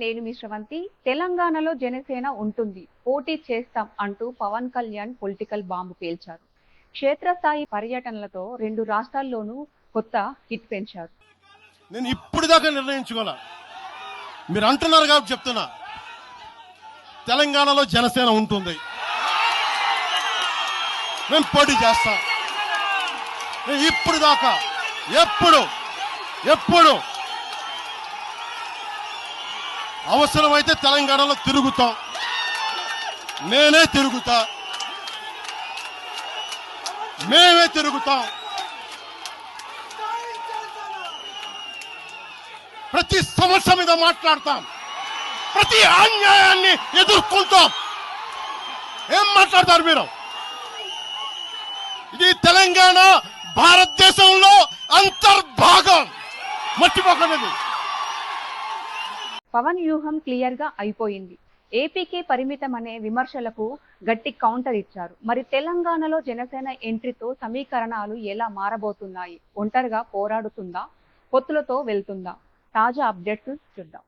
నేను మీ శ్రవంతి. తెలంగాణలో జనసేన ఉంటుంది, పోటీ చేస్తాం అంటూ పవన్ కళ్యాణ్ పొలిటికల్ బాంబు పేల్చారు. క్షేత్రస్థాయి పర్యటనలతో 2 రాష్ట్రాల్లోనూ కొత్త హిట్ పెంచారు. నేను ఇప్పుడు దాకా నిర్ణయించుకోలే, మీరు అంటున్నారు కాబట్టి చెప్తున్నా. తెలంగాణలో జనసేన ఉంటుంది, నేను పోటీ చేస్తా. నేను ఇప్పుడు దాకా ఎప్పుడు అవసరమైతే తెలంగాణలో తిరుగుతాం, నేనే తిరుగుతా, మేమే తిరుగుతాం. ప్రతి సమస్య మీద మాట్లాడతాం, ప్రతి అన్యాయాన్ని ఎదుర్కొంటాం. ఏం మాట్లాడతారు మీరు? ఇది తెలంగాణ భారతదేశంలో అంతర్భాగం, మర్చిపోకండి. పవన్ వ్యూహం క్లియర్ గా అయిపోయింది. ఏపీకే పరిమితం అనే విమర్శలకు గట్టి కౌంటర్ ఇచ్చారు. మరి తెలంగాణలో జనసేన ఎంట్రీతో సమీకరణాలు ఎలా మారబోతున్నాయి? ఒంటరిగా పోరాడుతుందా, పొత్తులతో వెళ్తుందా? తాజా అప్డేట్స్ చూద్దాం.